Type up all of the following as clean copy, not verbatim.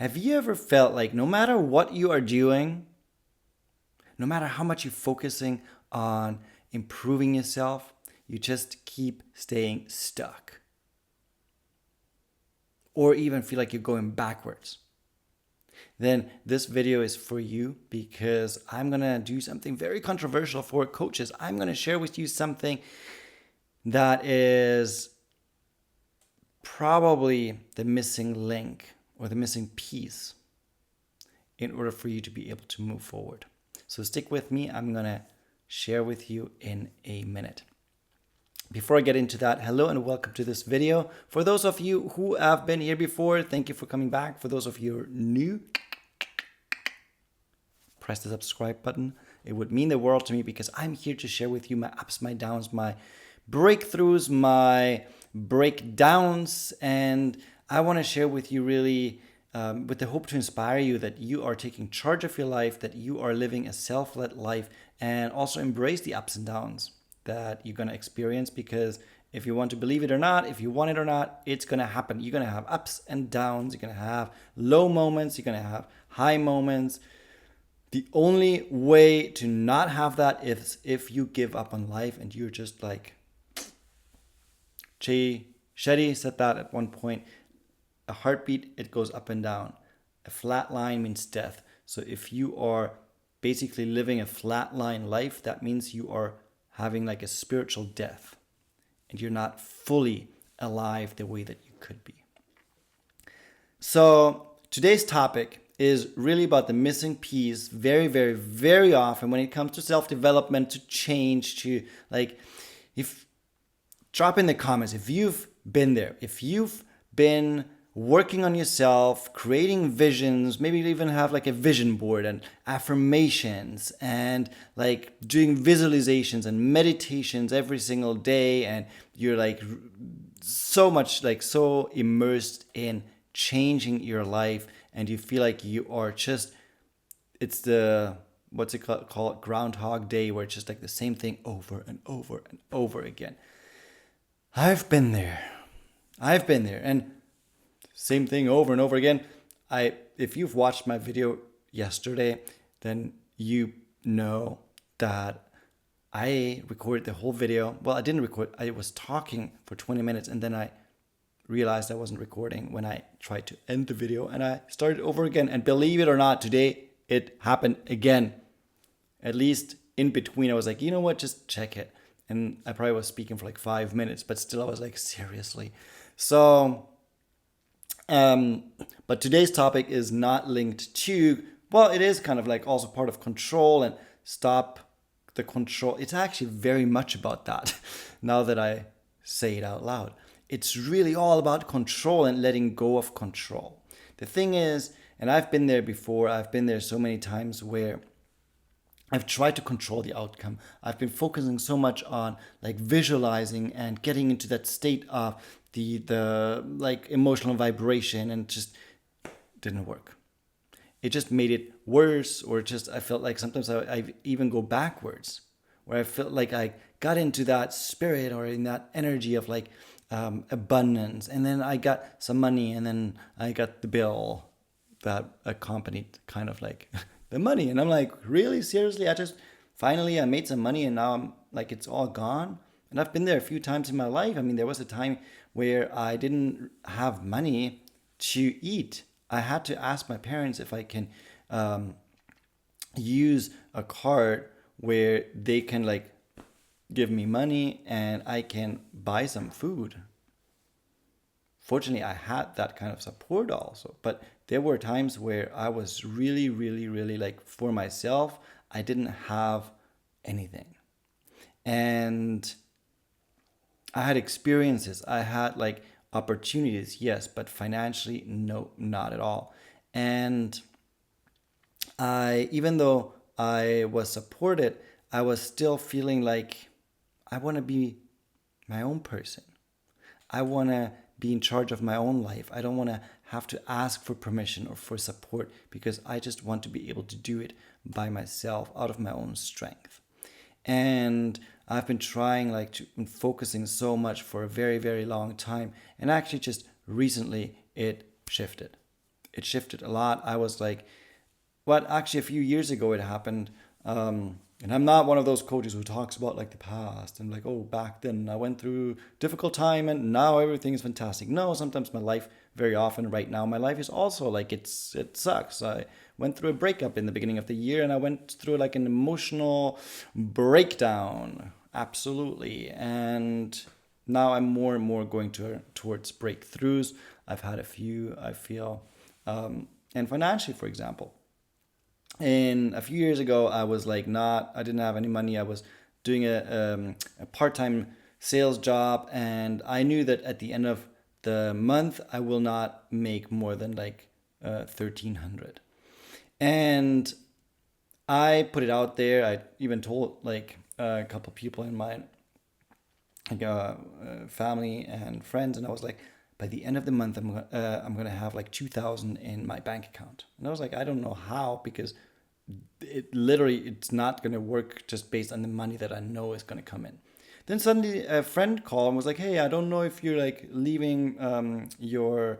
Have you ever felt like no matter what you are doing, no matter how much you're focusing on improving yourself, you just keep staying stuck? Or even feel like you're going backwards? Then this video is for you, because I'm going to do something very controversial for coaches. I'm going to share with you something that is probably the missing link or the missing piece in order for you to be able to move forward. So stick with me. I'm going to share with you in a minute. Before I get into that, hello and welcome to this video. For those of you who have been here before, thank you for coming back. For those of you who are new, press the subscribe button. It would mean the world to me, because I'm here to share with you my ups, my downs, my breakthroughs, my breakdowns, and I want to share with you really with the hope to inspire you that you are taking charge of your life, that you are living a self-led life, and also embrace the ups and downs that you're going to experience, because if you want to believe it or not, if you want it or not, it's going to happen. You're going to have ups and downs. You're going to have low moments. You're going to have high moments. The only way to not have that is if you give up on life and you're just like, Jay Shetty said that at one point, a heartbeat, it goes up and down. A flat line means death. So if you are basically living a flat line life, that means you are having like a spiritual death and you're not fully alive the way that you could be. So today's topic is really about the missing piece very, very, very often when it comes to self-development, to change, to like, if drop in the comments if you've been there, if you've been working on yourself, creating visions, maybe you even have like a vision board and affirmations and like doing visualizations and meditations every single day, and you're like so much like so immersed in changing your life, and you feel like you are just, it's the, what's it called, Groundhog Day, where it's just like the same thing over and over and over again. I've been there, and same thing over and over again. If you've watched my video yesterday, then you know that I recorded the whole video. Well, I didn't record. I was talking for 20 minutes, and then I realized I wasn't recording when I tried to end the video, and I started over again. And believe it or not, today it happened again. At least in between, I was like, you know what, just check it. And I probably was speaking for like 5 minutes, but still I was like, seriously. So, but today's topic is not linked to, well, it is kind of like also part of control and stop the control. It's actually very much about that now that I say it out loud. It's really all about control and letting go of control. The thing is, and I've been there before, I've been there so many times where I've tried to control the outcome. I've been focusing so much on like visualizing and getting into that state of the like emotional vibration, and just didn't work. It just made it worse, or just I felt like sometimes I even go backwards, where I felt like I got into that spirit or in that energy of like abundance, and then I got some money, and then I got the bill that accompanied kind of like the money, and I'm like, really, seriously? Finally I made some money, and now I'm like, it's all gone. And I've been there a few times in my life. I mean, there was a time where I didn't have money to eat. I had to ask my parents if I can use a card where they can like give me money and I can buy some food. Fortunately, I had that kind of support also, but there were times where I was really, really, really like for myself, I didn't have anything. And I had experiences, I had like opportunities, yes, but financially, no, not at all. And even though I was supported, I was still feeling like I want to be my own person. I want to be in charge of my own life. I don't want to have to ask for permission or for support, because I just want to be able to do it by myself out of my own strength. And I've been trying like to focusing so much for a very, very long time. And actually just recently it shifted. it shifted a lot. I was like, what, actually a few years ago it happened. And I'm not one of those coaches who talks about like the past and like, oh, back then I went through difficult time and now everything is fantastic. No, sometimes my life, very often right now, my life is also like it sucks. I went through a breakup in the beginning of the year and I went through like an emotional breakdown. Absolutely. And now I'm more and more going towards breakthroughs. I've had a few, I feel. And financially, for example, and a few years ago, I was like I didn't have any money. I was doing a part-time sales job, and I knew that at the end of the month, I will not make more than like 1,300. And I put it out there. I even told like a couple people in my like family and friends, and I was like, by the end of the month, I'm gonna have like 2,000 in my bank account. And I was like, I don't know how, because it's not gonna work just based on the money that I know is gonna come in. Then suddenly a friend called and was like, hey, I don't know if you're like leaving if you're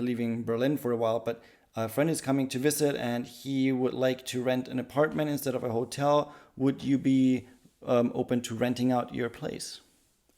leaving Berlin for a while, but a friend is coming to visit and he would like to rent an apartment instead of a hotel. Would you be open to renting out your place?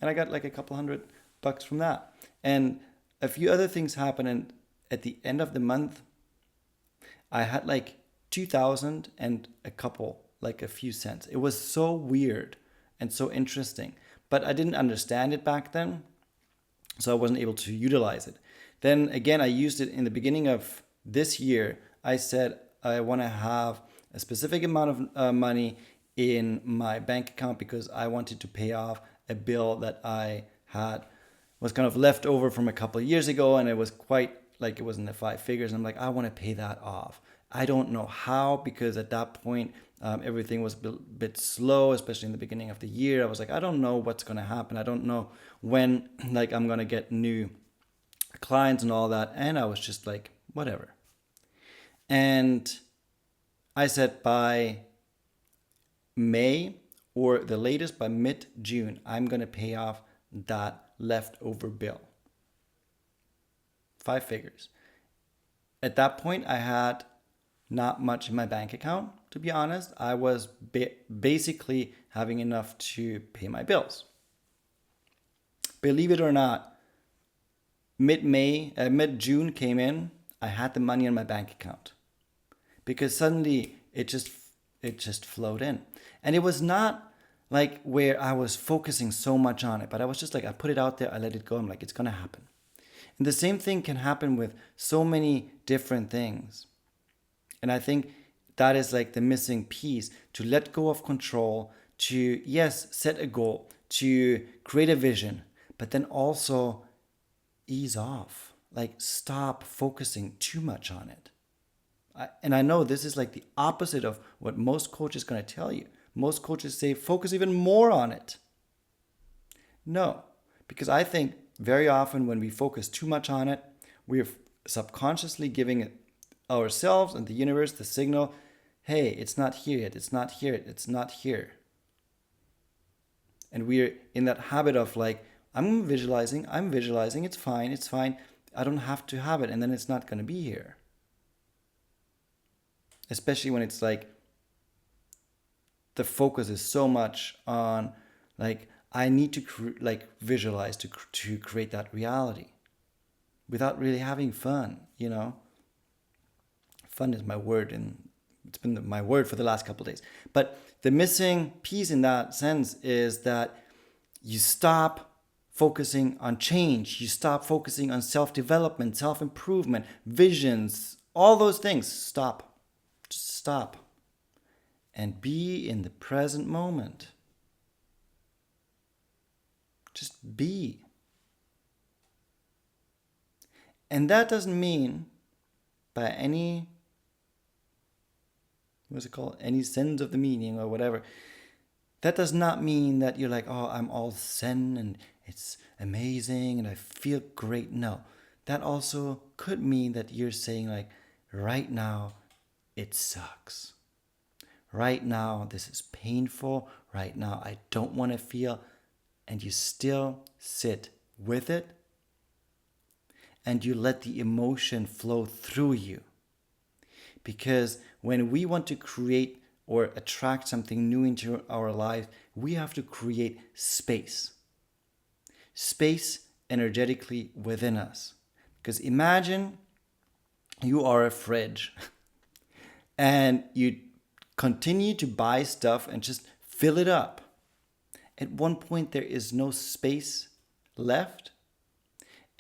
And I got like a couple $100 from that. And a few other things happened. And at the end of the month, I had like 2,000 and a few cents. It was so weird and so interesting. But I didn't understand it back then, so I wasn't able to utilize it. Then again, I used it in the beginning of this year. I said I want to have a specific amount of money in my bank account because I wanted to pay off a bill that I had was kind of left over from a couple of years ago, and it was quite like it was in the five figures. I'm like, I want to pay that off. I don't know how, because at that point everything was a bit slow, especially in the beginning of the year. I was like, I don't know what's going to happen. I don't know when like I'm going to get new clients and all that. And I was just like, whatever. And I said by May, or the latest by mid-June, I'm going to pay off that leftover bill. 5 figures. At that point, I had not much in my bank account, to be honest. I was basically having enough to pay my bills. Believe it or not, mid-June came in, I had the money in my bank account. Because suddenly it just flowed in. And it was not like where I was focusing so much on it, but I was just like, I put it out there, I let it go. I'm like, it's going to happen. And the same thing can happen with so many different things. And I think that is like the missing piece, to let go of control, to, yes, set a goal, to create a vision, but then also ease off, like stop focusing too much on it. And I know this is like the opposite of what most coaches are going to tell you. Most coaches say focus even more on it. No, because I think very often when we focus too much on it, we're subconsciously giving it ourselves and the universe the signal, hey, it's not here yet, it's not here, it's not here. And we're in that habit of like, I'm visualizing, it's fine, I don't have to have it, and then it's not going to be here. Especially when it's like the focus is so much on like, I need to visualize to create that reality without really having fun, you know. Fun is my word, and it's been my word for the last couple of days. But the missing piece in that sense is that you stop focusing on change. You stop focusing on self-development, self-improvement, visions, all those things. Stop. Just stop. And be in the present moment. Just be. And that doesn't mean by any sense of the meaning or whatever, that does not mean that you're like, oh, I'm all zen and it's amazing and I feel great. No, that also could mean that you're saying like, right now, it sucks. Right now, this is painful. Right now, I don't want to feel. And you still sit with it. and you let the emotion flow through you. Because when we want to create or attract something new into our life, we have to create space. Space energetically within us. Because imagine you are a fridge and you continue to buy stuff and just fill it up. At one point, there is no space left,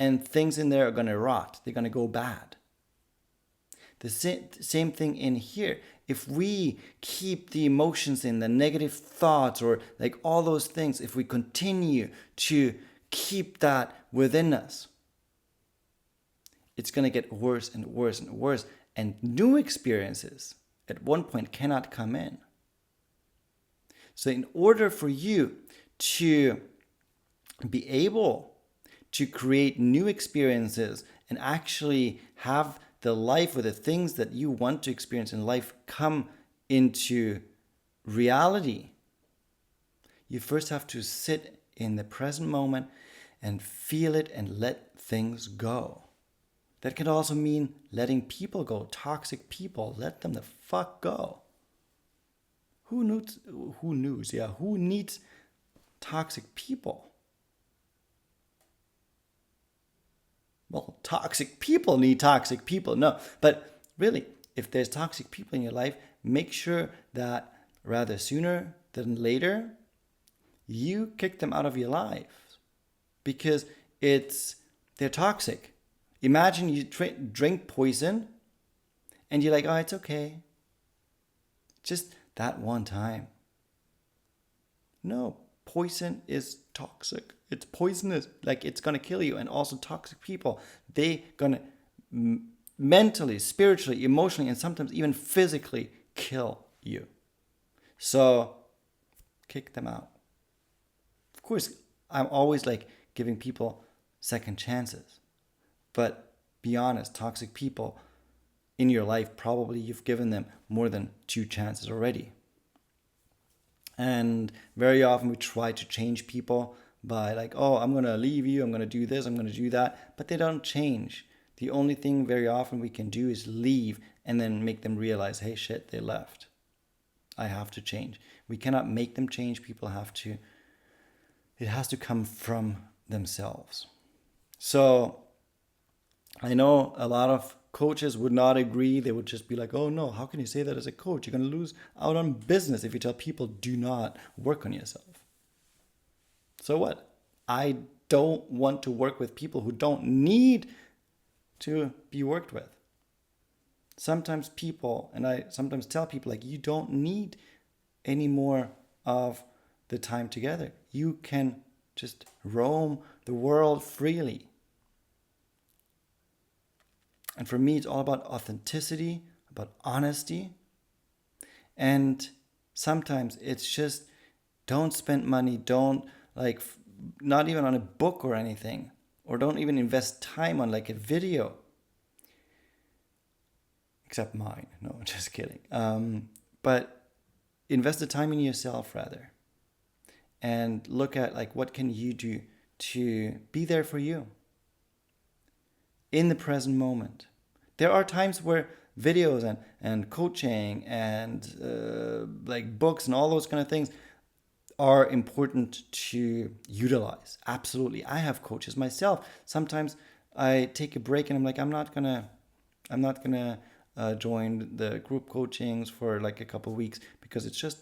and things in there are going to rot. They're going to go bad. The same thing in here. If we keep the emotions in, the negative thoughts, or like all those things, if we continue to keep that within us, it's going to get worse and worse and worse. And new experiences at one point cannot come in. So in order for you to be able to create new experiences and actually have the life or the things that you want to experience in life come into reality, you first have to sit in the present moment and feel it and let things go. That can also mean letting people go, toxic people. Let them the fuck go. Who needs toxic people? Well, toxic people need toxic people. No, but really, if there's toxic people in your life, make sure that rather sooner than later, you kick them out of your life, because they're toxic. Imagine you drink poison and you're like, oh, it's okay. Just that one time. No, poison is toxic. It's poisonous. Like, it's going to kill you. And also toxic people, they going to mentally, spiritually, emotionally, and sometimes even physically kill you. So kick them out. Of course, I'm always like giving people second chances. But be honest, toxic people in your life, probably you've given them more than 2 chances already. And very often we try to change people by like, oh, I'm going to leave you, I'm going to do this, I'm going to do that. But they don't change. The only thing very often we can do is leave and then make them realize, hey, shit, they left. I have to change. We cannot make them change. People have to, it has to come from themselves. So I know a lot of coaches would not agree. They would just be like, oh no, how can you say that as a coach? You're going to lose out on business if you tell people do not work on yourself. So what? I don't want to work with people who don't need to be worked with. Sometimes people, and I sometimes tell people, like, you don't need any more of the time together. You can just roam the world freely. And for me, it's all about authenticity, about honesty. And sometimes it's just, don't spend money, don't like, not even on a book or anything, or don't even invest time on like a video. Except mine, no, just kidding. But invest the time in yourself rather. And look at like, what can you do to be there for you in the present moment. There are times where videos and coaching and like books and all those kind of things are important to utilize. Absolutely. I have coaches myself. Sometimes I take a break and I'm like, I'm not gonna join the group coachings for like a couple of weeks, because it's just,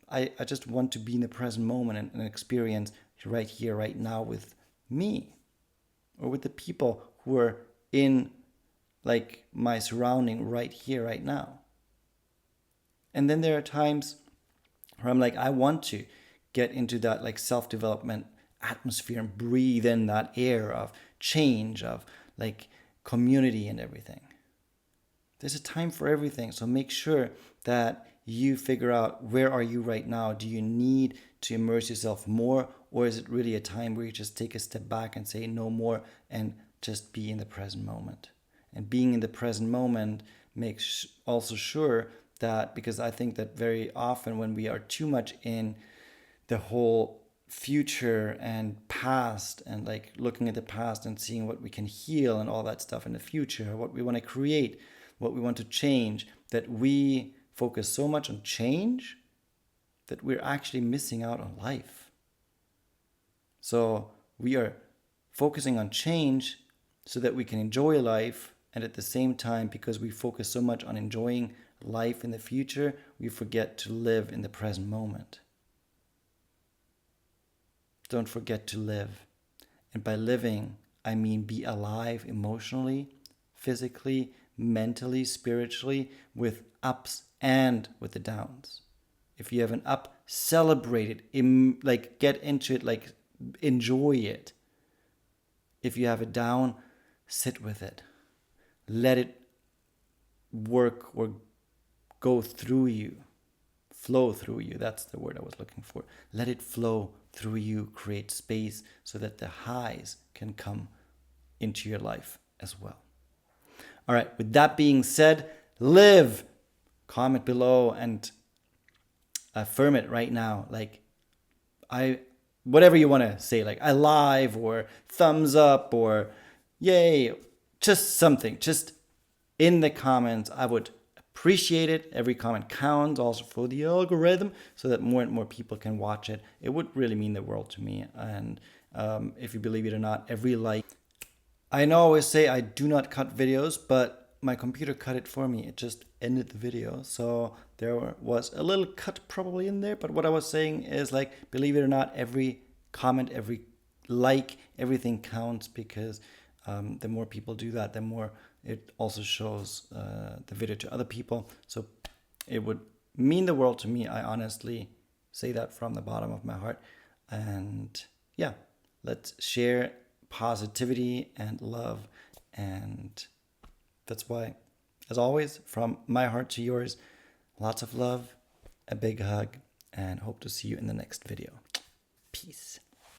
I just want to be in the present moment and experience right here, right now with me or with the people who are in like my surrounding right here, right now. And then there are times where I'm like, I want to get into that like self-development atmosphere and breathe in that air of change, of like community and everything. There's a time for everything. So make sure that you figure out, where are you right now? Do you need to immerse yourself more? Or is it really a time where you just take a step back and say no more and just be in the present moment? And being in the present moment makes also sure that, because I think that very often when we are too much in the whole future and past, and like looking at the past and seeing what we can heal and all that stuff in the future, what we want to create, what we want to change, that we focus so much on change that we're actually missing out on life. So we are focusing on change so that we can enjoy life, and at the same time, because we focus so much on enjoying life in the future, we forget to live in the present moment. Don't forget to live. And by living, I mean be alive emotionally, physically, mentally, spiritually, with ups and with the downs. If you have an up, celebrate it, like get into it, like enjoy it. If you have a down, sit with it. Let it work or go through you, flow through you. That's the word I was looking for. Let it flow through you, create space so that the highs can come into your life as well. All right, with that being said, live. Comment below and affirm it right now. Like, whatever you want to say, like I live or thumbs up or yay, just something. Just in the comments, I would appreciate it. Every comment counts also for the algorithm so that more and more people can watch it. It would really mean the world to me. And if you believe it or not, every like. I know I always say I do not cut videos, but my computer cut it for me. It just ended the video. So there was a little cut probably in there. But what I was saying is, like, believe it or not, every comment, every like, everything counts, because the more people do that, the more it also shows the video to other people. So it would mean the world to me. I honestly say that from the bottom of my heart. And yeah, let's share positivity and love. And that's why, as always, from my heart to yours, lots of love, a big hug, and hope to see you in the next video. Peace.